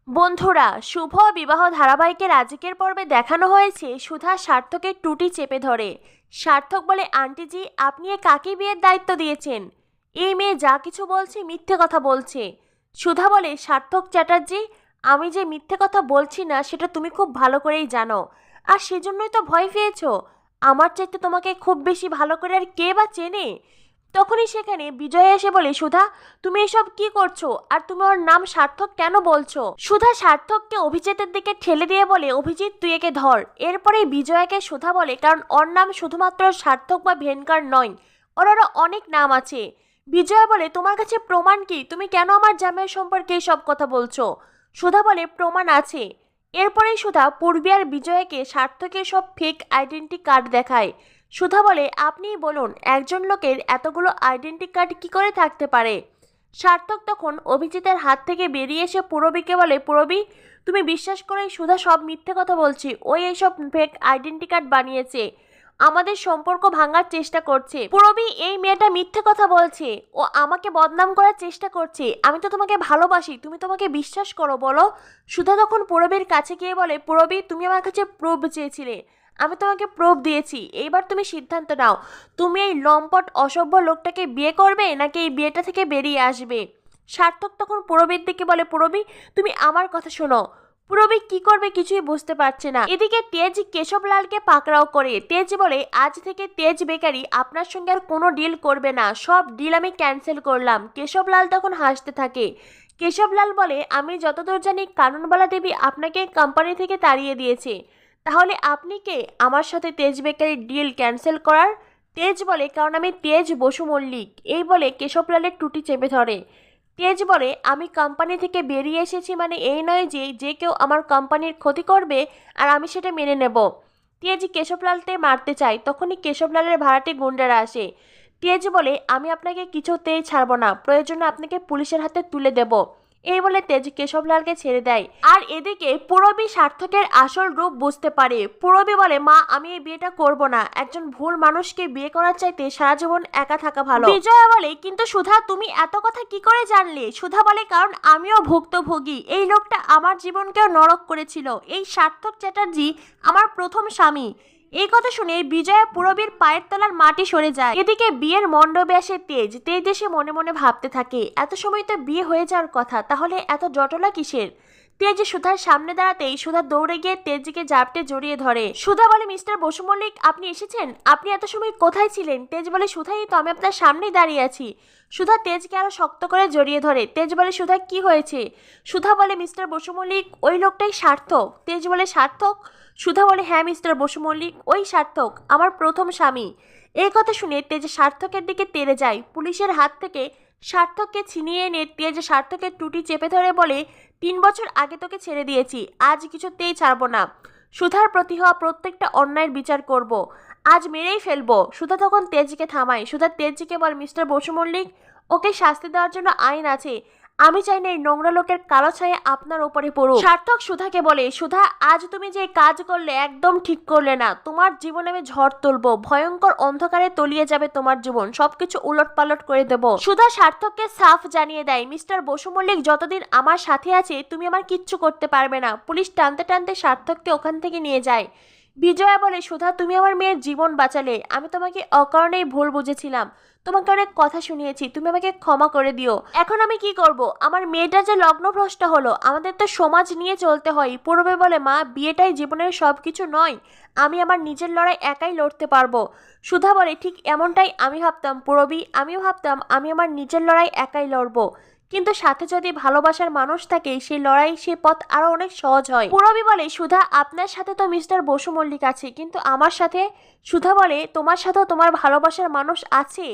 বন্ধুরা, শুভ বিবাহ ধারাবাহিকের আজকের পর্বে দেখানো হয়েছে সুধা সার্থকের টুটি চেপে ধরে। সার্থক বলে, আন্টিজি আপনি এ কাকে বিয়ের দায়িত্ব দিয়েছেন? এই মেয়ে যা কিছু বলছে মিথ্যে কথা বলছে। সুধা বলে, সার্থক চ্যাটার্জি আমি যে মিথ্যে কথা বলছি না সেটা তুমি খুব ভালো করেই জানো, আর সেজন্যই তো ভয় পেয়েছো। আমার চাইতে তোমাকে খুব বেশি ভালো করে আর কে বা চেনে? তখনই সেখানে বিজয় এসে বলে, সুধা তুমি এসব কি করছো, আর তুমি ওর নাম সার্থক কেন বলছো? সুধা সার্থককে অভিজিতের দিকে ঠেলে দিয়ে বলে, অভিজিৎ তুই একে ধর। এরপরে বিজয়াকে সুধা বলে, কারণ ওর নাম শুধুমাত্র সার্থক বা ভেনকার নয়, ওর আরো অনেক নাম আছে। বিজয় বলে, তোমার কাছে প্রমাণ কি? তুমি কেন আমার জামাই সম্পর্কে সব কথা বলছো? সুধা বলে, প্রমাণ আছে। এরপরেই সুধা পূর্বী আর বিজয়কে সার্থকের সব ফেক আইডেন্টি কার্ড দেখায়। সুধা বলে, আপনিই বলুন একজন লোকের এতগুলো আইডেন্টি কার্ড কি করে থাকতে পারে? সার্থক তখন অভিজিতের হাত থেকে বেরিয়ে এসে পূরবীকে বলে, পূরবী তুমি বিশ্বাস করে সুধা সব মিথ্যে কথা বলছি, ওই এইসব ফেক আইডেন্টি কার্ড বানিয়েছে, আমাদের সম্পর্ক ভাঙার চেষ্টা করছে। পূরবী এই মেয়েটা মিথ্যে কথা বলছে, ও আমাকে বদনাম করার চেষ্টা করছে। আমি তো তোমাকে ভালোবাসি, তুমি তোমাকে বিশ্বাস করো বলো? সুধা তখন পূরবীর কাছে গিয়ে বলে, পূরবী তুমি আমার কাছে প্রুফ চেয়েছিলে, আমি তোমাকে প্রুফ দিয়েছি, এইবার তুমি সিদ্ধান্ত নাও, তুমি এই লম্পট অসভ্য লোকটাকে বিয়ে করবে নাকি এই বিয়েটা থেকে বেরিয়ে আসবে? সার্থক তখন পূরবীর দিকে বলে, পূরবী তুমি আমার কথা শোনো। পূরবী কি করবে কিছুই বুঝতে পারছে না। এদিকে তেজ কেশবলালকে পাকড়াও করে। তেজ বলে, আজ থেকে তেজ বেকারি আপনার সঙ্গে আর কোনো ডিল করবে না, সব ডিল আমি ক্যান্সেল করলাম। কেশবলাল তখন হাসতে থাকে। কেশবলাল বলে, আমি যতদূর জানি কাননবালা দেবী আপনাকে কোম্পানি থেকে তাড়িয়ে দিয়েছে, তাহলে আপনি কে আমার সাথে তেজ বেকারির ডিল ক্যান্সেল করার? তেজ বলে, কারণ আমি তেজ বসু মল্লিক। এই বলে কেশবলালের টুটি চেপে ধরে। তেজ বলে, আমি কোম্পানি থেকে বেরিয়ে এসেছি মানে এই নয় যে যে কেউ আমার কোম্পানির ক্ষতি করবে আর আমি সেটা মেনে নেব। তেজ কেশবলালকে মারতে চায়, তখনই কেশবলালের ভাড়াটে গুন্ডারা আসে। তেজ বলে, আমি আপনাকে কিছুতেই ছাড়বো না, প্রয়োজনে আপনাকে পুলিশের হাতে তুলে দেব। এই বলে তেজ কেশবলালকে ছেড়ে দেয়। আর এদিকে পূরবী সার্থকের আসল রূপ বুঝতে পারে। পূরবী বলে, মা আমি এই বিয়েটা করব না, একজন ভুল মানুষকে বিয়ে করার চাইতে সারা জীবন একা থাকা ভালো। বিজয়া বলে, কিন্তু সুধা তুমি এত কথা কি করে জানলে? সুধা বলে, কারণ আমিও ভুক্তভোগী, এই লোকটা আমার জীবনকেও নরক করেছিল। এই সার্থক চ্যাটার্জি আমার প্রথম স্বামী। এই কথা শুনে বিজয়া পূরবীর পায়ের তলার মাটি সরে যায়। এদিকে বিয়ের মণ্ডপে আসে তেজ। তেজ এসে মনে মনে ভাবতে থাকে, এত সময় তো বিয়ে হয়ে যাওয়ার কথা, তাহলে এত জটলা কিসের? তেজ সুধার সামনে দাঁড়াতেই সুধা দৌড়ে গিয়ে তেজকে জাপটে জড়িয়ে ধরে। সুধা বলে, মিস্টার বসু মল্লিক আপনি এসেছেন, আপনি এত সময় কোথায় ছিলেন? তেজ বলে, সুধাই তো, আমি আপনার সামনেই দাঁড়িয়ে আছি। সুধা তেজকে আরো শক্ত করে জড়িয়ে ধরে। তেজ বলে, সুধা কি হয়েছে? সুধা বলে, মিস্টার বসু মল্লিক ওই লোকটাই সার্থক। তেজ বলে, সার্থক? সুধা বলে, হ্যাঁ মিস্টার বসু মল্লিক, ওই সার্থক আমার প্রথম স্বামী। এই কথা শুনে তেজ সার্থকের দিকে তেড়ে যায়। পুলিশের হাত থেকে সার্থককে ছিনিয়ে এনে তেজ সার্থকের টুটি চেপে ধরে বলে, 3 বছর আগে তোকে ছেড়ে দিয়েছি, আজ কিছুতেই ছাড়বো না। সুধার প্রতি হওয়া প্রত্যেকটা অন্যায়ের বিচার করব, আজ মেরেই ফেলবো। সুধা তখন তেজকে থামায়। সুধা তেজকে বলে, মিস্টার বসু মল্লিক ওকে শাস্তি দেওয়ার জন্য আইন আছে, আমি চাই না এই নোংরা লোকের কালো ছায়া আপনার উপরে পড়ুক। সার্থক সুধাকে বলে, সুধা আজ তুমি যে কাজ করলে একদম ঠিক করলে না, তোমার জীবনে আমি ঝড় তুলবো, ভয়ঙ্কর অন্ধকারে তলিয়ে যাবে তোমার জীবন, সবকিছু উলট পালট করে দেব। সুধা সার্থককে সাফ জানিয়ে দেয়, মিস্টার বসু মল্লিক যতদিন আমার সাথে আছে তুমি আমার কিচ্ছু করতে পারবে না। পুলিশ টানতে টানতে সার্থককে ওখান থেকে নিয়ে যায়। বিজয়া বলে, সুধা তুমি আমার মেয়ের জীবন বাঁচালে, আমি তোমাকে অকারণেই ভুল বুঝেছিলাম, তোমাকে অনেক কথা শুনিয়েছি, তুমি আমাকে ক্ষমা করে দিও। এখন আমি কি করব? আমার মেয়েটা যে লগ্নভ্রষ্ট হলো, আমাদের তো সমাজ নিয়ে চলতে হয়। পূর্বে বলে, মা বিয়েটাই জীবনের সব কিছু নয়, আমি আমার নিজের লড়াই একাই লড়তে পারবো। সুধা বলে, ঠিক এমনটাই আমি ভাবতাম পূরবী, আমিও ভাবতাম আমি আমার নিজের লড়াই একাই লড়বো, কিন্তু সাথে যদি ভালোবাসার মানুষ থাকে সেই লড়াই সে পথ আরো অনেক সহজ হয়। পূরবী বলে, সুধা আপনার সাথে তো মিস্টার বসু মল্লিক আছে, কিন্তু আমার সাথে? সুধা বলে, তোমার সাথেও তোমার ভালোবাসার মানুষ আছে।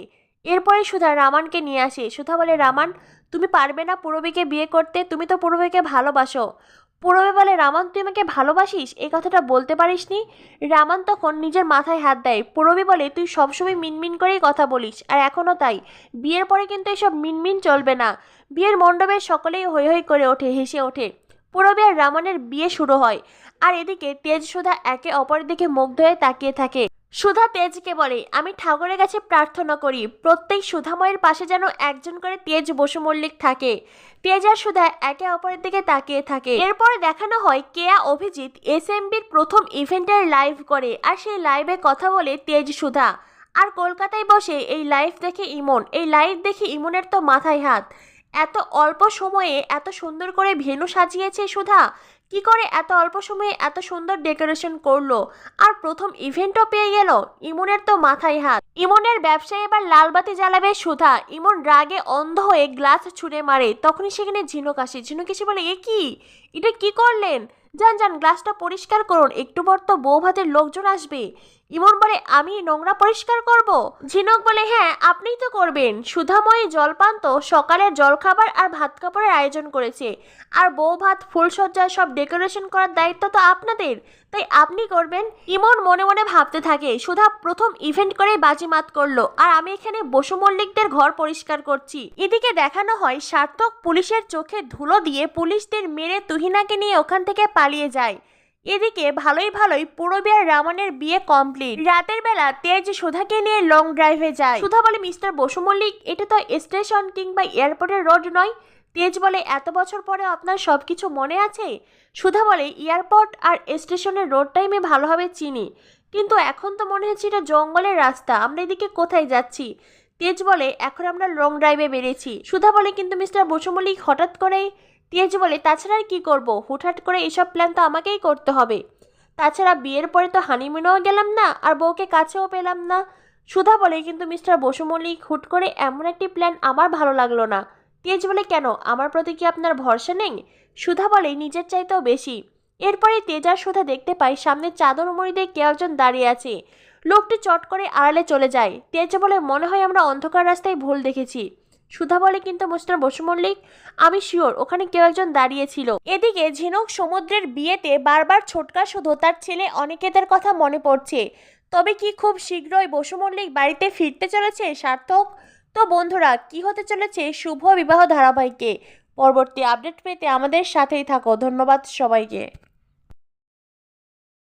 এরপরে সুধা রামানকে নিয়ে আসে। সুধা বলে, রামান তুমি পারবে না পূরবীকে বিয়ে করতে, তুমি তো পূরবীকে ভালোবাসো। পূরবী বলে, রামান তুই আমাকে ভালোবাসিস, এই কথাটা বলতে পারিসনি? রামান তখন নিজের মাথায় হাত দেয়। পূরবী বলে, তুই সবসময় মিনমিন করেই কথা বলিস, আর এখনও তাই, বিয়ের পরে কিন্তু এসব মিনমিন চলবে না। বিয়ের মণ্ডপে সকলেই হৈ হৈ করে ওঠে, হেসে ওঠে। পূরবী আর রামানের বিয়ে শুরু হয়। আর এদিকে তেজ সুধা একে অপরের দিকে মুগ্ধ হয়ে তাকিয়ে থাকে। সুধা তেজকে বলে, আমি ঠাকুরের কাছে প্রার্থনা করি প্রত্যেক সুধাময়ের পাশে যেন একজন করে তেজ বসু মল্লিক থাকে। তেজ আর সুধা একে অপরের দিকে তাকিয়ে থাকে। এরপরে দেখানো হয় কেয়া অভিজিৎ এসএমবির প্রথম ইভেন্টের লাইভ করে, আর সেই লাইভে কথা বলে তেজ সুধা। আর কলকাতায় বসে এই লাইভ দেখে ইমন, এই লাইভ দেখে ইমনের তো মাথায় হাত। এত অল্প সময়ে এত সুন্দর করে ভেন্যু সাজিয়েছে সুধা, কি করে এত অল্প সময়ে এত সুন্দর ডেকোরেশন করলো, আর প্রথম ইভেন্টও পেয়ে গেল। ইমনের তো মাথায় হাত। ইমনের ব্যবসায় এবার লালবাতি জ্বালাবে সুধা। ইমন রাগে অন্ধ হয়ে গ্লাস ছুঁড়ে মারে। তখনই সেখানে ঝিনুক আসে। ঝিনুক এসে বলে, এ কি, এটা কি করলেন? যান যান, গ্লাসটা পরিষ্কার করুন, একটু পর তো বউ ভাতের লোকজন আসবে। ইমন বলে, আমি নোংরা পরিষ্কার করব? ঝিনুক বলে, হ্যাঁ আপনিই তো করবেন। সুধাময়ী জলপান তো সকালের জলখাবার আর ভাত কাপড়ের আয়োজন করেছে, আর বউ ভাত ফুলসজ্জায় সব ডেকোরেশন করার দায়িত্ব তো আপনাদের, তাই আপনি করবেন। ইমন মনে মনে ভাবতে থাকে, সুধা প্রথম ইভেন্ট করে বাজিমাত করলো, আর আমি এখানে বসু মল্লিকদের ঘর পরিষ্কার করছি। এদিকে দেখানো হয় সার্থক পুলিশের চোখে ধুলো দিয়ে পুলিশদের মেরে তুহিনাকে নিয়ে ওখান থেকে পালিয়ে যায়। এদিকে ভালোই ভালোই পূরবী আর রামনের বিয়ে কমপ্লিট। রাতের বেলা তেজ সুধাকে নিয়ে লং ড্রাইভে যায়। সুধা বলে, মিস্টার বসু মল্লিক, এটা তো স্টেশন কিংবা এয়ারপোর্টের রোড নয়। তেজ বলে, এত বছর পরে আপনার সবকিছু মনে আছে? সুধা বলে, এয়ারপোর্ট আর স্টেশনের রোডটাই আমি ভালোভাবে চিনি, কিন্তু এখন তো মনে হচ্ছে এটা জঙ্গলের রাস্তা, আমরা এদিকে কোথায় যাচ্ছি? তেজ বলে, এখন আমরা লং ড্রাইভে বেরিয়েছি। সুধা বলে, কিন্তু মিস্টার বসু মল্লিক হঠাৎ করেই। তেজ বলে, তাছাড়া আর কি করব, হুটহাট করে এসব প্ল্যান তো আমাকেই করতে হবে। তাছাড়া বিয়ের পরে তো হানিমুনেও গেলাম না, আর বউকে কাছেও পেলাম না। সুধা বলে, কিন্তু মিস্টার বসু মল্লিক, হুট করে এমন একটি প্ল্যান আমার ভালো লাগলো না। তেজ বলে, কেন, আমার প্রতি কি আপনার ভরসা নেই? সুধা বলে, নিজের চাইতেও বেশি। এরপরে তেজ আর সুধা দেখতে পায় সামনে চাদর মুড়ি দিয়ে কেউ একজন দাঁড়িয়ে আছে। লোকটি চট করে আড়ালে চলে যায়। তেজ বলে, মনে হয় আমরা অন্ধকার রাস্তায় ভুল দেখেছি। সুধা বলে, কিন্তু মিস্টার বসু মল্লিক, আমি শিওর ওখানে কেউ একজন দাঁড়িয়েছিল। এদিকে ঝিনুক সমুদ্রের বিয়েতে বারবার ছোটকা শুধু তার ছেলে অনিকেতের কথা মনে পড়ছে। তবে কি খুব শীঘ্রই বসু মল্লিক বাড়িতে ফিরতে চলেছে সার্থক? তো বন্ধুরা, কি হতে চলেছে শুভ বিবাহ ধারাবাহিকে? পরবর্তী আপডেট পেতে আমাদের সাথেই থাকো। ধন্যবাদ সবাইকে।